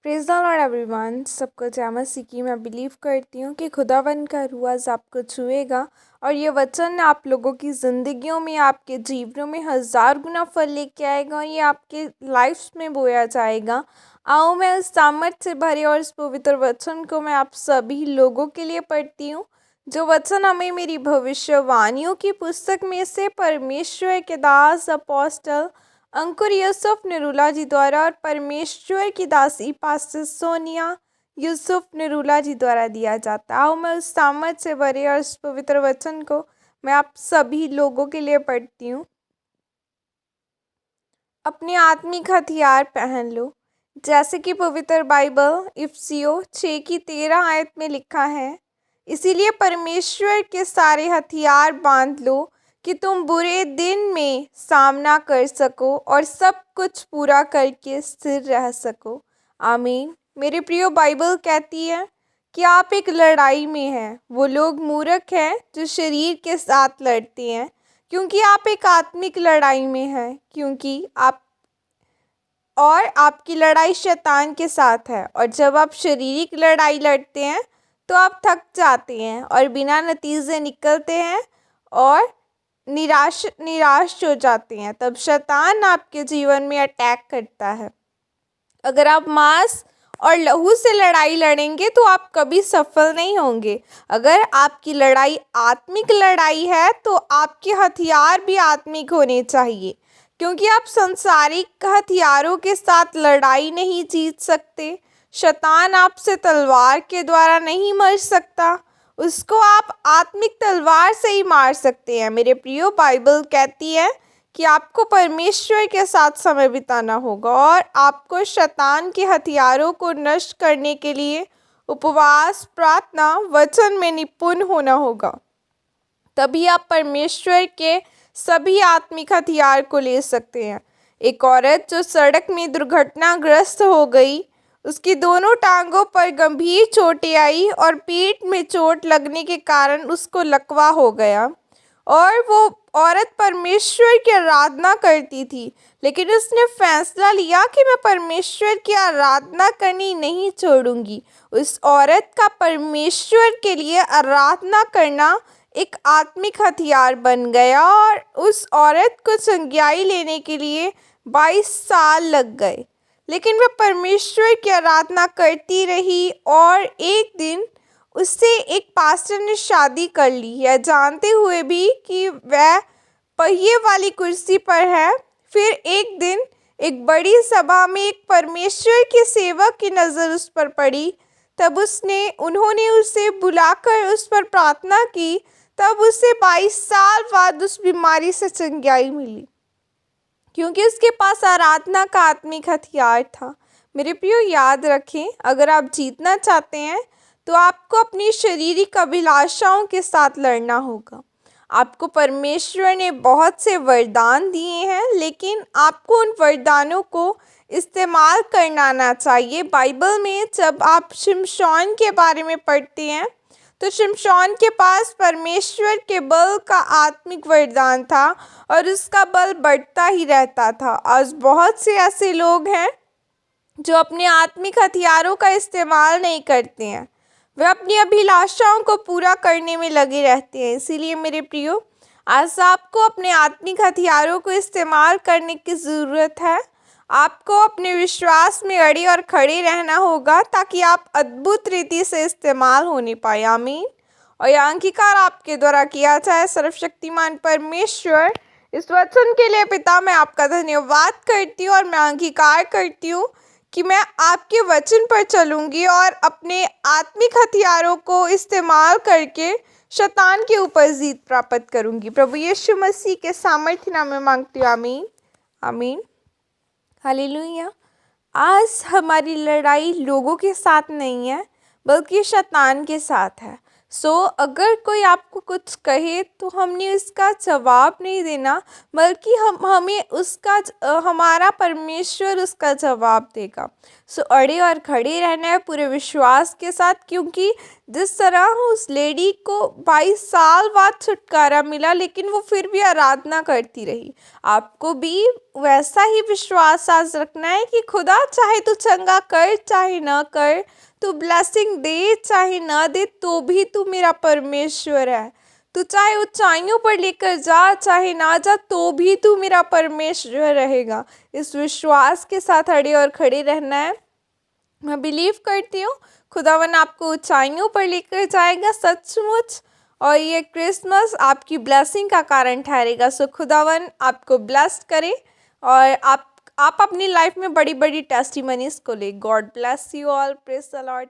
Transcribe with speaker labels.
Speaker 1: Praise the Lord everyone. सबको जय मसीह की। मैं बिलीव करती हूँ कि खुदावन का रूह आज आपको छुएगा और ये वचन आप लोगों की ज़िंदगियों में, आपके जीवनों में हज़ार गुना फल लेके आएगा और ये आपके लाइफ में बोया जाएगा। आओ मैं उस सामर्थ से भरे और इस पवित्र वचन को मैं आप सभी लोगों के लिए पढ़ती हूँ। जो वचन हमें मेरी भविष्यवाणियों की पुस्तक में से परमेश्वर के दास अपोस्टल अंकुर यूसुफ निरूला जी द्वारा और परमेश्वर की दासी पास्टर सोनिया यूसुफ निरूला जी द्वारा दिया जाता। आओ मैं उस सामर्थ से भरे और उस पवित्र वचन को मैं आप सभी लोगों के लिए पढ़ती हूँ। अपने आत्मिक हथियार पहन लो, जैसे कि पवित्र बाइबल इफिसियों 6:13 आयत में लिखा है। इसीलिए परमेश्वर के सारे हथियार बांध लो कि तुम बुरे दिन में सामना कर सको और सब कुछ पूरा करके स्थिर रह सको। आमीन। मेरे प्रियो, बाइबल कहती है कि आप एक लड़ाई में हैं। वो लोग मूर्ख हैं जो शरीर के साथ लड़ते हैं, क्योंकि आप एक आत्मिक लड़ाई में हैं, क्योंकि आपकी लड़ाई शैतान के साथ है। और जब आप शारीरिक लड़ाई लड़ते हैं तो आप थक जाते हैं और बिना नतीजे निकलते हैं और निराश हो जाते हैं। तब शैतान आपके जीवन में अटैक करता है। अगर आप मांस और लहू से लड़ाई लड़ेंगे तो आप कभी सफल नहीं होंगे। अगर आपकी लड़ाई आत्मिक लड़ाई है तो आपके हथियार भी आत्मिक होने चाहिए, क्योंकि आप सांसारिक हथियारों के साथ लड़ाई नहीं जीत सकते। शैतान आपसे तलवार के द्वारा नहीं मर सकता, उसको आप आत्मिक तलवार से ही मार सकते हैं। मेरे प्रियो, बाइबल कहती है कि आपको परमेश्वर के साथ समय बिताना होगा और आपको शैतान के हथियारों को नष्ट करने के लिए उपवास, प्रार्थना, वचन में निपुण होना होगा। तभी आप परमेश्वर के सभी आत्मिक हथियार को ले सकते हैं। एक औरत जो सड़क में दुर्घटनाग्रस्त हो गई, उसकी दोनों टांगों पर गंभीर चोटें आई और पेट में चोट लगने के कारण उसको लकवा हो गया। और वो औरत परमेश्वर की आराधना करती थी, लेकिन उसने फैसला लिया कि मैं परमेश्वर की आराधना करनी नहीं छोड़ूंगी। उस औरत का परमेश्वर के लिए आराधना करना एक आत्मिक हथियार बन गया और उस औरत को चंगियाई लेने के लिए 22 साल लग गए। लेकिन वह परमेश्वर की आराधना करती रही और एक दिन उससे एक पास्टर ने शादी कर ली, यह जानते हुए भी कि वह पहिए वाली कुर्सी पर है। फिर एक दिन एक बड़ी सभा में एक परमेश्वर के सेवक की नज़र उस पर पड़ी। तब उन्होंने उसे बुलाकर उस पर प्रार्थना की। तब उसे 22 साल बाद उस बीमारी से चंगियाई मिली, क्योंकि उसके पास आराधना का आत्मिक हथियार था। मेरे प्रियो, याद रखें, अगर आप जीतना चाहते हैं तो आपको अपनी शारीरिक अभिलाषाओं के साथ लड़ना होगा। आपको परमेश्वर ने बहुत से वरदान दिए हैं, लेकिन आपको उन वरदानों को इस्तेमाल करना आना चाहिए। बाइबल में जब आप शिमशोन के बारे में पढ़ते हैं तो शिमशोन के पास परमेश्वर के बल का आत्मिक वरदान था और उसका बल बढ़ता ही रहता था। आज बहुत से ऐसे लोग हैं जो अपने आत्मिक हथियारों का इस्तेमाल नहीं करते हैं, वे अपनी अभिलाषाओं को पूरा करने में लगे रहते हैं। इसीलिए मेरे प्रियो, आज आपको अपने आत्मिक हथियारों को इस्तेमाल करने की ज़रूरत है। आपको अपने विश्वास में अड़े और खड़े रहना होगा ताकि आप अद्भुत रीति से इस्तेमाल होने पाए। आमीन। और यह अंगीकार आपके द्वारा किया जाए। सर्वशक्तिमान परमेश्वर, इस वचन के लिए पिता, मैं आपका धन्यवाद करती हूँ और मैं अंगीकार करती हूँ कि मैं आपके वचन पर चलूँगी और अपने आत्मिक हथियारों को इस्तेमाल करके शैतान के ऊपर जीत प्राप्त करूँगी। प्रभु यीशु मसीह के सामर्थ्य नाम में मांगती हूँ। आमीन, आमीन, हालेलुया। आज हमारी लड़ाई लोगों के साथ नहीं है, बल्कि शैतान के साथ है। अगर कोई आपको कुछ कहे तो हमने उसका जवाब नहीं देना, बल्कि हमारा परमेश्वर उसका जवाब देगा। अड़े और खड़े रहना है पूरे विश्वास के साथ, क्योंकि जिस तरह उस लेडी को 22 साल बाद छुटकारा मिला, लेकिन वो फिर भी आराधना करती रही। आपको भी वैसा ही विश्वास आज रखना है कि खुदा चाहे तू चंगा कर चाहे ना कर, तू ब्लेसिंग दे चाहे ना दे, तो भी तू मेरा परमेश्वर है। तू चाहे ऊंचाइयों पर लेकर जा चाहे ना जा, तो भी तू मेरा परमेश्वर रहेगा। इस विश्वास के साथ अड़े और खड़े रहना है। मैं बिलीव करती हूँ खुदावन आपको ऊंचाइयों पर लेकर जाएगा सचमुच, और ये क्रिसमस आपकी ब्लेसिंग का कारण ठहरेगा। सो खुदावन आपको ब्लेस्ड करे और आप अपनी लाइफ में बड़ी बड़ी टेस्टिमनीज को ले। God bless you all. Praise the Lord.